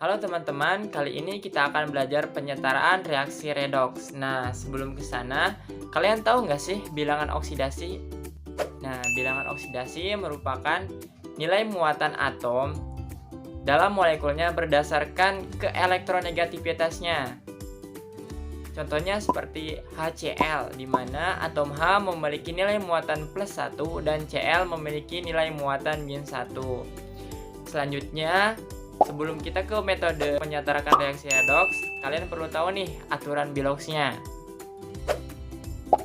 Halo teman-teman, kali ini kita akan belajar penyetaraan reaksi redoks. Nah, sebelum ke sana, kalian tahu nggak sih bilangan oksidasi? Nah, bilangan oksidasi merupakan nilai muatan atom dalam molekulnya berdasarkan keelektronegativitasnya. Contohnya seperti HCl, di mana atom H memiliki nilai muatan plus 1 dan Cl memiliki nilai muatan minus 1. Selanjutnya, sebelum kita ke metode penyetaraan reaksi redoks, kalian perlu tahu nih aturan Biloxnya.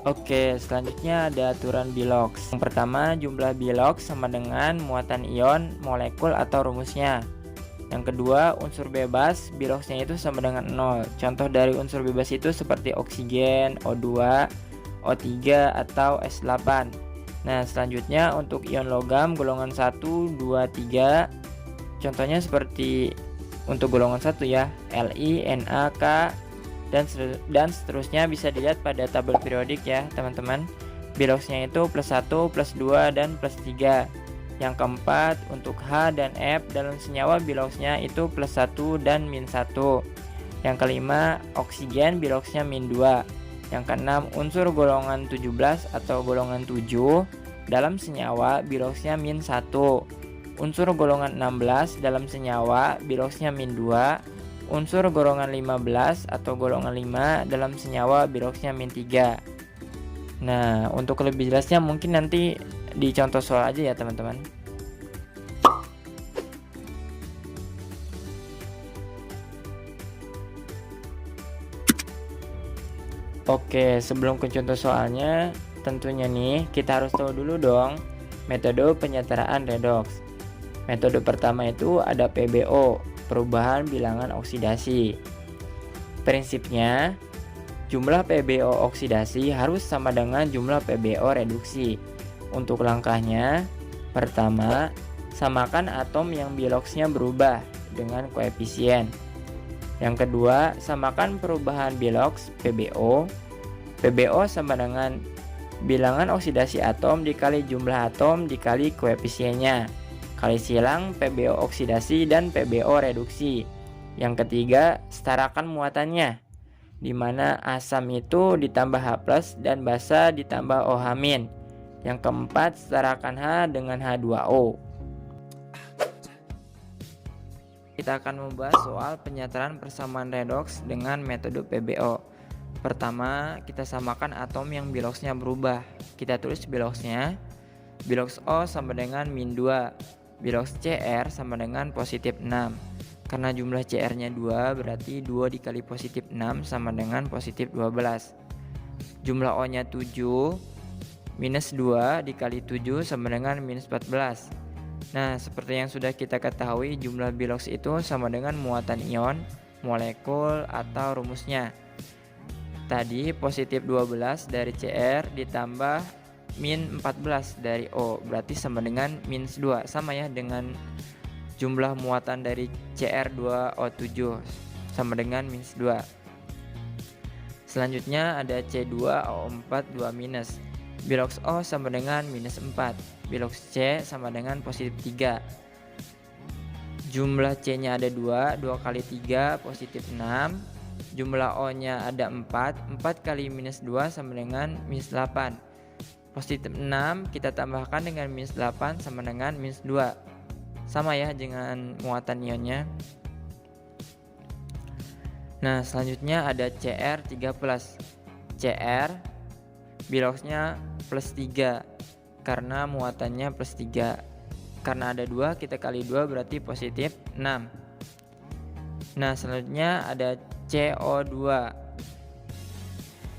Oke, selanjutnya ada aturan Bilox. Yang pertama, jumlah Bilox sama dengan muatan ion, molekul atau rumusnya. Yang kedua, unsur bebas Biloxnya itu sama dengan 0. Contoh dari unsur bebas itu seperti oksigen, O2, O3 atau S8. Nah, selanjutnya untuk ion logam golongan 1, 2, 3. Contohnya seperti untuk golongan 1 ya, Li, Na, K, dan seterusnya bisa dilihat pada tabel periodik ya teman-teman. Biloxnya itu plus 1, plus 2, dan plus 3. Yang keempat, untuk H dan F dalam senyawa Biloxnya itu plus 1 dan min 1. Yang kelima, oksigen Biloxnya min 2. Yang keenam, unsur golongan 17 atau golongan 7 dalam senyawa Biloxnya min 1. Unsur golongan 16 dalam senyawa Biloxnya min 2. Unsur golongan 15 atau golongan 5 dalam senyawa Biloxnya min 3. Nah, untuk lebih jelasnya mungkin nanti di contoh soal aja ya teman-teman. Oke, sebelum ke contoh soalnya, tentunya nih kita harus tahu dulu dong metode penyetaraan redoks. Metode pertama itu ada PBO, perubahan bilangan oksidasi. Prinsipnya, jumlah PBO oksidasi harus sama dengan jumlah PBO reduksi. Untuk langkahnya, pertama, samakan atom yang Biloxnya berubah dengan koefisien. Yang kedua, samakan perubahan Bilox PBO. PBO sama dengan bilangan oksidasi atom dikali jumlah atom dikali koefisiennya, kali silang PBO oksidasi dan PBO reduksi. Yang ketiga, setarakan muatannya, di mana asam itu ditambah H+ dan basa ditambah OH-. Yang keempat, setarakan H dengan H2O. Kita akan membahas soal penyetaraan persamaan redoks dengan metode PBO. Pertama, kita samakan atom yang Biloxnya berubah. Kita tulis Biloxnya. Bilox O sama dengan min 2. Bilox Cr sama dengan positif 6. Karena jumlah Cr-nya 2, berarti 2 dikali positif 6 sama dengan positif 12. Jumlah O-nya 7, minus 2 dikali 7 sama dengan minus 14. Nah, seperti yang sudah kita ketahui, jumlah Bilox itu sama dengan muatan ion, molekul, atau rumusnya. Tadi positif 12 dari Cr ditambah min 14 dari O, berarti sama dengan minus 2. Sama ya dengan jumlah muatan dari Cr2O7, sama dengan minus 2. Selanjutnya ada C2O4 2 minus. Bilox O sama dengan minus 4. Bilox C sama dengan positif 3. Jumlah C-nya ada 2. 2 kali 3 positif 6. Jumlah O-nya ada 4. 4 kali minus 2 sama dengan minus 8. Positif 6 kita tambahkan dengan minus 8 sama dengan minus 2. Sama ya dengan muatan ionnya. Nah, selanjutnya ada Cr3+. Cr Biloxnya plus 3 karena muatannya plus 3. Karena ada 2, kita kali 2 berarti positif 6. Nah, selanjutnya ada CO2.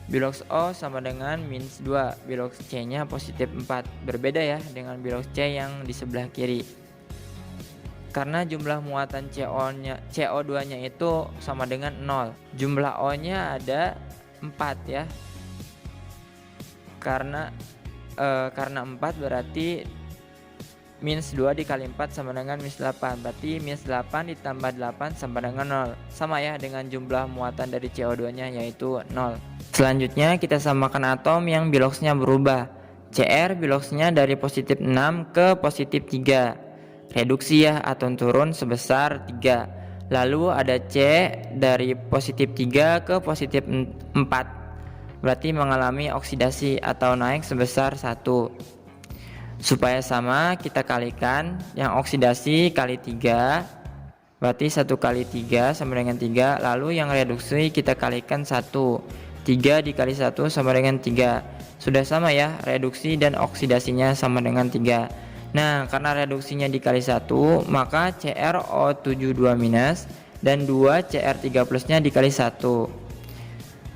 Bilox O sama dengan minus 2. Bilox C-nya positif 4. Berbeda ya dengan Bilox C yang di sebelah kiri. Karena jumlah muatan CO2-nya itu sama dengan 0. Jumlah O-nya ada 4 ya. Karena 4 berarti minus 2 dikali 4 sama dengan minus 8. Berarti minus 8 ditambah 8 sama dengan 0. Sama ya dengan jumlah muatan dari CO2-nya yaitu 0. Selanjutnya kita samakan atom yang Biloxnya berubah. Cr Biloxnya dari positif 6 ke positif 3. Reduksi ya, atom turun sebesar 3. Lalu ada C dari positif 3 ke positif 4, berarti mengalami oksidasi atau naik sebesar 1. Supaya sama, kita kalikan yang oksidasi kali 3, berarti 1 kali 3 sama dengan 3. Lalu yang reduksi kita kalikan 1, 3 dikali 1 sama dengan 3. Sudah sama ya, reduksi dan oksidasinya sama dengan 3. Nah, karena reduksinya dikali 1, maka CrO72- dan 2 Cr3+ nya dikali 1.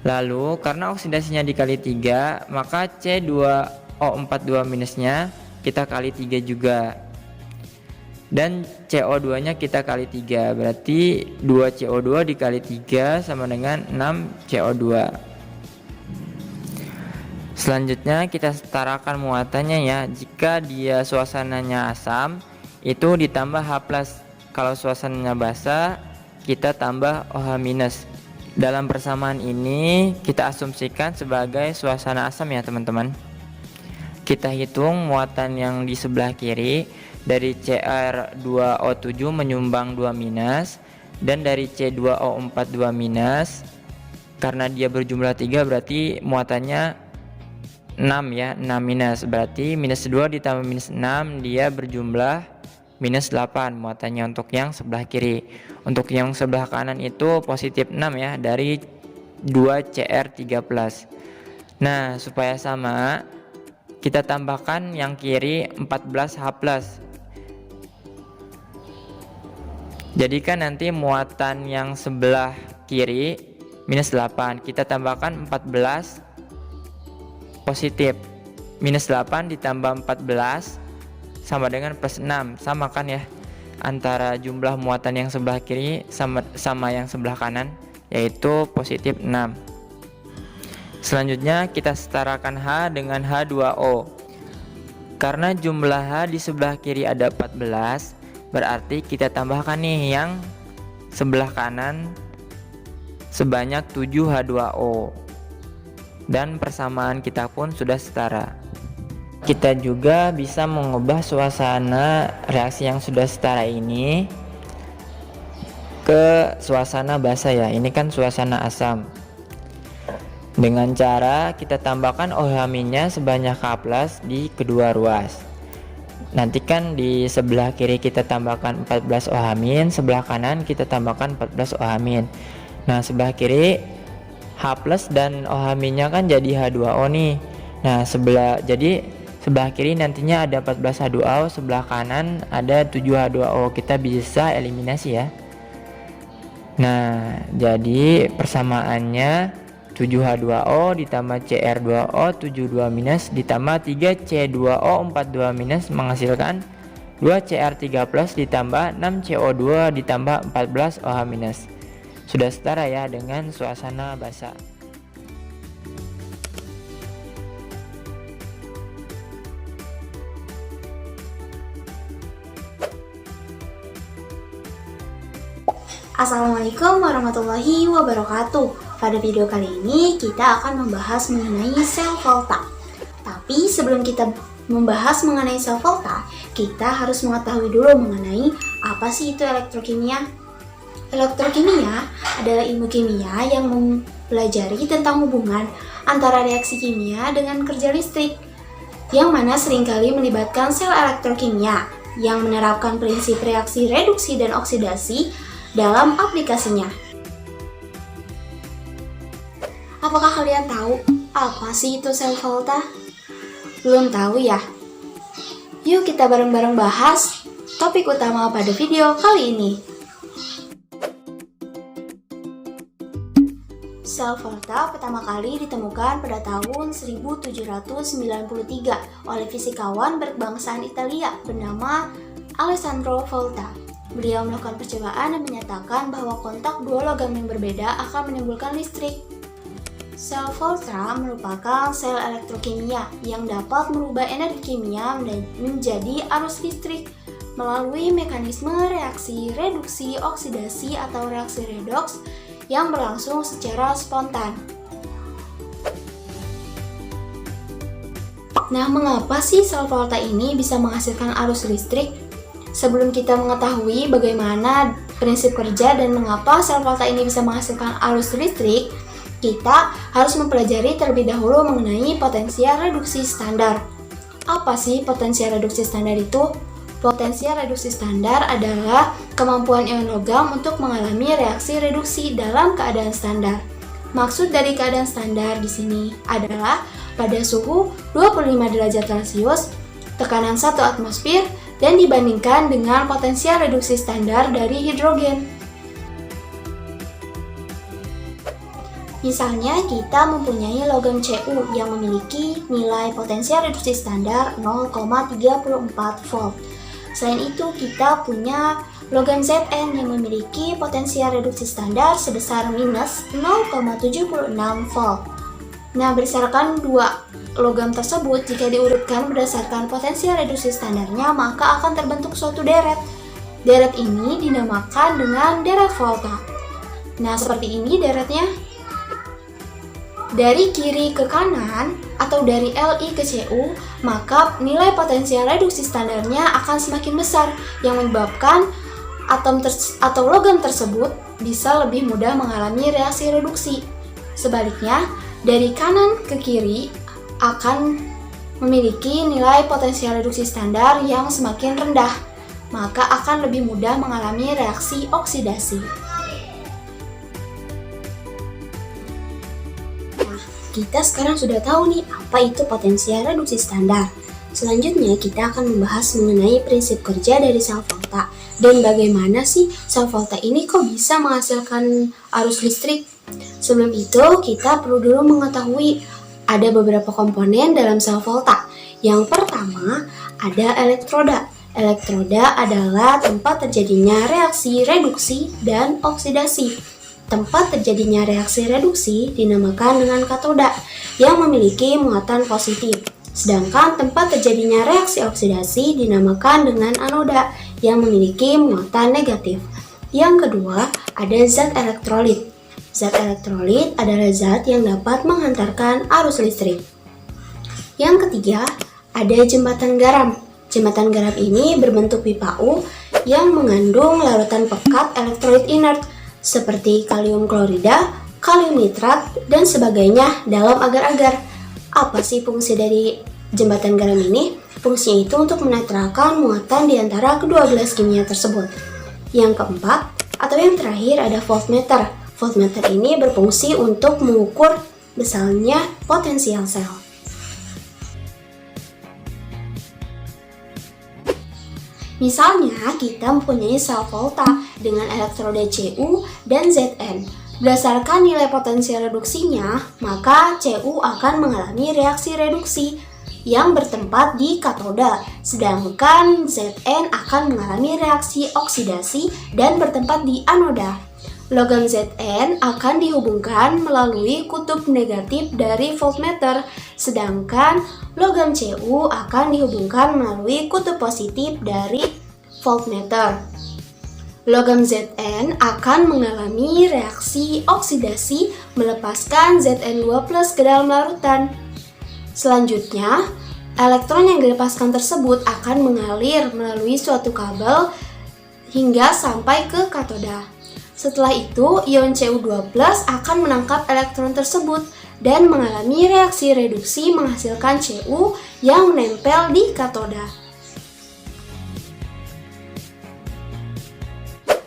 Lalu karena oksidasinya dikali 3, maka C2O42- nya kita kali 3 juga. Dan CO2 nya kita kali 3, berarti 2 CO2 dikali 3 sama dengan 6 CO2. Selanjutnya kita setarakan muatannya ya. Jika dia suasananya asam, itu ditambah H+. Kalau suasananya basah, kita tambah OH-. Dalam persamaan ini kita asumsikan sebagai suasana asam ya teman-teman. Kita hitung muatan yang di sebelah kiri. Dari Cr2O7 menyumbang 2-, dan dari C2O42-, karena dia berjumlah 3 berarti muatannya 6 ya, 6-, berarti -2 ditambah -6 dia berjumlah -8 muatannya untuk yang sebelah kiri. Untuk yang sebelah kanan itu positif 6 ya, dari 2 Cr3+. Nah, supaya sama kita tambahkan yang kiri 14H+. Jadikan nanti muatan yang sebelah kiri -8, kita tambahkan 14 positif. -8 ditambah 14 sama dengan +6, sama kan ya, antara jumlah muatan yang sebelah kiri sama yang sebelah kanan, yaitu positif 6. Selanjutnya kita setarakan H dengan H2O. Karena jumlah H di sebelah kiri ada 14, berarti kita tambahkan nih yang sebelah kanan sebanyak 7 H2O. Dan persamaan kita pun sudah setara. Kita juga bisa mengubah suasana reaksi yang sudah setara ini ke suasana basa ya. Ini kan suasana asam. Dengan cara kita tambahkan OH- sebanyak H+ di kedua ruas. Nanti kan di sebelah kiri kita tambahkan 14 OH-, sebelah kanan kita tambahkan 14 OH-. Nah, sebelah kiri H+ dan OH- kan jadi H2O nih. Nah, sebelah kiri nantinya ada 14 H2O, sebelah kanan ada 7 H2O. Kita bisa eliminasi ya. Nah, jadi persamaannya 7H2O ditambah Cr2O72- ditambah 3C2O42- menghasilkan 2Cr3+ ditambah 6CO2 ditambah 14 OH-. Sudah setara ya dengan suasana basa. Assalamualaikum warahmatullahi wabarakatuh. Pada video kali ini kita akan membahas mengenai sel volta. Tapi sebelum kita membahas mengenai sel volta, kita harus mengetahui dulu mengenai apa sih itu elektrokimia. Elektrokimia adalah ilmu kimia yang mempelajari tentang hubungan antara reaksi kimia dengan kerja listrik, yang mana seringkali melibatkan sel elektrokimia yang menerapkan prinsip reaksi reduksi dan oksidasi dalam aplikasinya. Apakah kalian tahu apa sih itu sel volta? Belum tahu ya? Yuk kita bareng-bareng bahas topik utama pada video kali ini. Sel volta pertama kali ditemukan pada tahun 1793 oleh fisikawan berkebangsaan Italia bernama Alessandro Volta. Beliau melakukan percobaan dan menyatakan bahwa kontak dua logam yang berbeda akan menimbulkan listrik. Sel volta merupakan sel elektrokimia yang dapat merubah energi kimia menjadi arus listrik melalui mekanisme reaksi reduksi oksidasi atau reaksi redoks yang berlangsung secara spontan. Nah, mengapa sih sel volta ini bisa menghasilkan arus listrik? Sebelum kita mengetahui bagaimana prinsip kerja dan mengapa sel volta ini bisa menghasilkan arus listrik, kita harus mempelajari terlebih dahulu mengenai potensial reduksi standar. Apa sih potensial reduksi standar itu? Potensial reduksi standar adalah kemampuan ion logam untuk mengalami reaksi reduksi dalam keadaan standar. Maksud dari keadaan standar di sini adalah pada suhu 25 derajat Celcius, tekanan 1 atmosfer, dan dibandingkan dengan potensial reduksi standar dari hidrogen. Misalnya kita mempunyai logam Cu yang memiliki nilai potensial reduksi standar 0,34 volt. Selain itu, kita punya logam Zn yang memiliki potensial reduksi standar sebesar minus 0,76 volt. Nah, berdasarkan dua logam tersebut, jika diurutkan berdasarkan potensial reduksi standarnya, maka akan terbentuk suatu deret. Deret ini dinamakan dengan deret volta. Nah, seperti ini deretnya. Dari kiri ke kanan atau dari Li ke Cu, maka nilai potensial reduksi standarnya akan semakin besar yang menyebabkan atau logam tersebut bisa lebih mudah mengalami reaksi reduksi. Sebaliknya, dari kanan ke kiri akan memiliki nilai potensial reduksi standar yang semakin rendah, maka akan lebih mudah mengalami reaksi oksidasi. Kita sekarang sudah tahu nih apa itu potensial reduksi standar. Selanjutnya kita akan membahas mengenai prinsip kerja dari sel volta dan bagaimana sih sel volta ini kok bisa menghasilkan arus listrik. Sebelum itu kita perlu dulu mengetahui ada beberapa komponen dalam sel volta. Yang pertama ada elektroda. Elektroda adalah tempat terjadinya reaksi reduksi dan oksidasi. Tempat terjadinya reaksi reduksi dinamakan dengan katoda yang memiliki muatan positif. Sedangkan tempat terjadinya reaksi oksidasi dinamakan dengan anoda yang memiliki muatan negatif. Yang kedua, ada zat elektrolit. Zat elektrolit adalah zat yang dapat menghantarkan arus listrik. Yang ketiga, ada jembatan garam. Jembatan garam ini berbentuk pipa U yang mengandung larutan pekat elektrolit inert seperti kalium klorida, kalium nitrat, dan sebagainya dalam agar-agar. Apa sih fungsi dari jembatan garam ini? Fungsinya itu untuk menetralkan muatan di antara kedua gelas kimia tersebut. Yang keempat, atau yang terakhir ada voltmeter. Voltmeter ini berfungsi untuk mengukur besarnya potensial sel. Misalnya, kita mempunyai sel volta dengan elektroda Cu dan Zn. Berdasarkan nilai potensial reduksinya, maka Cu akan mengalami reaksi reduksi yang bertempat di katoda, sedangkan Zn akan mengalami reaksi oksidasi dan bertempat di anoda. Logam Zn akan dihubungkan melalui kutub negatif dari voltmeter, sedangkan logam Cu akan dihubungkan melalui kutub positif dari voltmeter. Logam Zn akan mengalami reaksi oksidasi melepaskan Zn2+ ke dalam larutan. Selanjutnya, elektron yang dilepaskan tersebut akan mengalir melalui suatu kabel hingga sampai ke katoda. Setelah itu, ion Cu2+ akan menangkap elektron tersebut dan mengalami reaksi reduksi menghasilkan Cu yang menempel di katoda.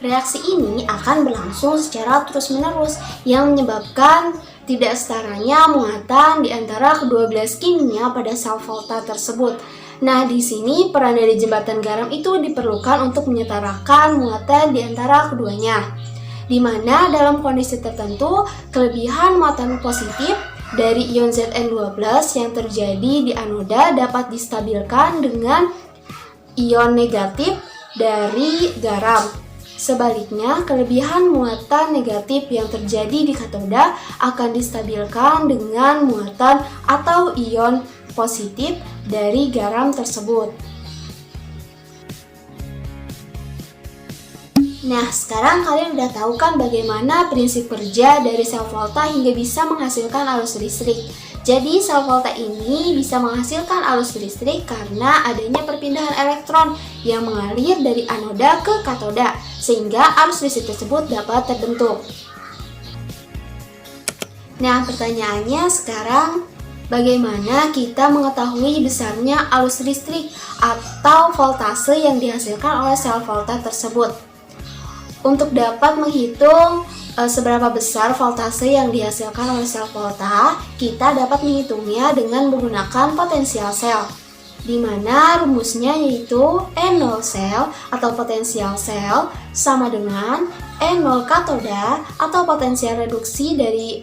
Reaksi ini akan berlangsung secara terus-menerus yang menyebabkan tidak setaranya muatan di antara kedua gelas kimia pada sel volta tersebut. Nah, di sini peran dari jembatan garam itu diperlukan untuk menyetarakan muatan di antara keduanya. Di mana dalam kondisi tertentu, kelebihan muatan positif dari ion Zn2+ yang terjadi di anoda dapat distabilkan dengan ion negatif dari garam. Sebaliknya, kelebihan muatan negatif yang terjadi di katoda akan distabilkan dengan muatan atau ion positif dari garam tersebut. Nah, sekarang kalian udah tahu kan bagaimana prinsip kerja dari sel volta hingga bisa menghasilkan arus listrik. Jadi, sel volta ini bisa menghasilkan arus listrik karena adanya perpindahan elektron yang mengalir dari anoda ke katoda. sehingga arus listrik tersebut dapat terbentuk. Nah, pertanyaannya sekarang, bagaimana kita mengetahui besarnya arus listrik atau voltase yang dihasilkan oleh sel volta tersebut? Untuk dapat menghitung seberapa besar voltase yang dihasilkan oleh sel volta, kita dapat menghitungnya dengan menggunakan potensial sel, di mana rumusnya yaitu E0 sel atau potensial sel sama dengan E0 katoda atau potensial reduksi dari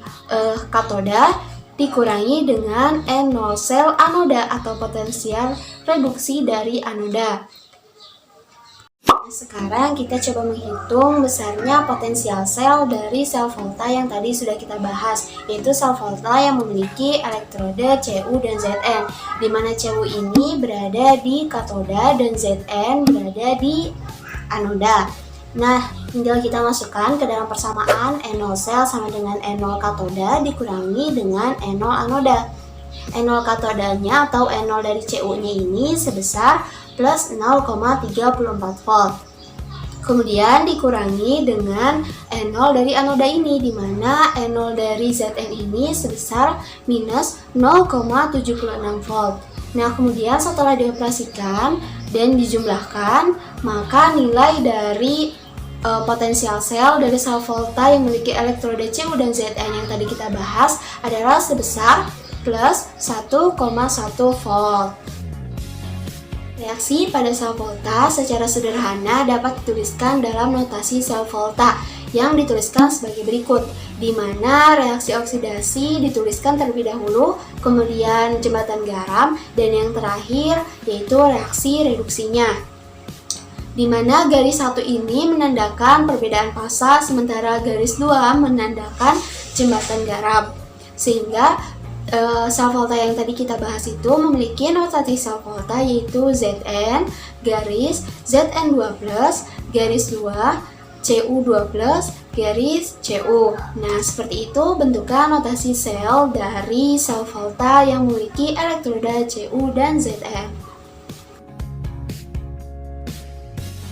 katoda dikurangi dengan E0 sel anoda atau potensial reduksi dari anoda. Sekarang kita coba menghitung besarnya potensial sel dari sel volta yang tadi sudah kita bahas, yaitu sel volta yang memiliki elektrode Cu dan Zn, di mana Cu ini berada di katoda dan Zn berada di anoda. Nah, tinggal kita masukkan ke dalam persamaan E0 sel sama dengan E0 katoda dikurangi dengan E0 anoda. E0 katodanya atau E0 dari Cu-nya ini sebesar plus 0,34 volt. Kemudian dikurangi dengan E0 dari anoda ini, di mana E0 dari Zn ini sebesar minus 0,76 volt. Nah, kemudian setelah dioperasikan dan dijumlahkan, maka nilai dari potensial sel dari sel volta yang memiliki elektrode Cu dan Zn yang tadi kita bahas adalah sebesar plus 1,1 volt. Reaksi pada sel volta secara sederhana dapat dituliskan dalam notasi sel volta yang dituliskan sebagai berikut, di mana reaksi oksidasi dituliskan terlebih dahulu, kemudian jembatan garam, dan yang terakhir yaitu reaksi reduksinya. Di mana garis 1 ini menandakan perbedaan fasa, sementara garis 2 menandakan jembatan garam. Sehingga sel volta yang tadi kita bahas itu memiliki notasi sel volta yaitu Zn garis Zn2+, garis 2, Cu2+, garis Cu. Nah, seperti itu bentukan notasi sel dari sel volta yang memiliki elektroda Cu dan Zn.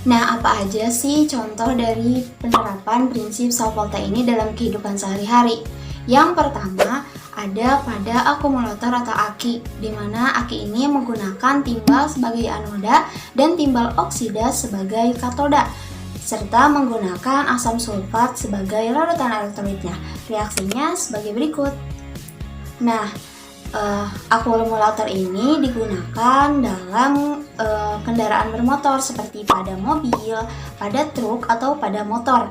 Nah, apa aja sih contoh dari penerapan prinsip sel volta ini dalam kehidupan sehari-hari? Yang pertama, ada pada akumulator atau aki, di mana aki ini menggunakan timbal sebagai anoda dan timbal oksida sebagai katoda, serta menggunakan asam sulfat sebagai larutan elektrolitnya. Reaksinya sebagai berikut. Nah, akumulator ini digunakan dalam kendaraan bermotor seperti pada mobil, pada truk, atau pada motor,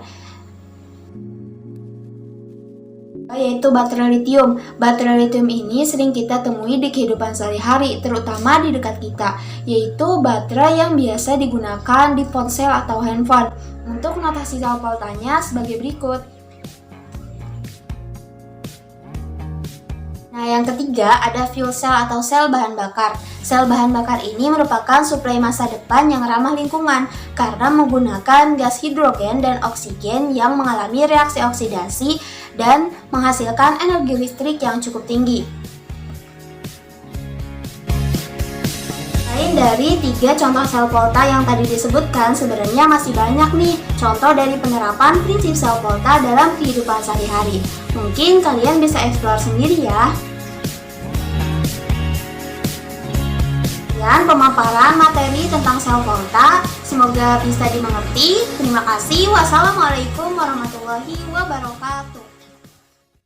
yaitu baterai lithium. Baterai lithium ini sering kita temui di kehidupan sehari-hari, terutama di dekat kita, yaitu baterai yang biasa digunakan di ponsel atau handphone. Untuk notasi sel voltanya sebagai berikut. Nah, yang ketiga ada fuel cell atau sel bahan bakar. Sel bahan bakar ini merupakan suplai masa depan yang ramah lingkungan karena menggunakan gas hidrogen dan oksigen yang mengalami reaksi oksidasi dan menghasilkan energi listrik yang cukup tinggi. Selain dari 3 contoh sel volta yang tadi disebutkan, sebenarnya masih banyak nih contoh dari penerapan prinsip sel volta dalam kehidupan sehari-hari. Mungkin kalian bisa eksplor sendiri ya. Dan pemaparan materi tentang sel volta semoga bisa dimengerti. Terima kasih. Wassalamualaikum warahmatullahi wabarakatuh.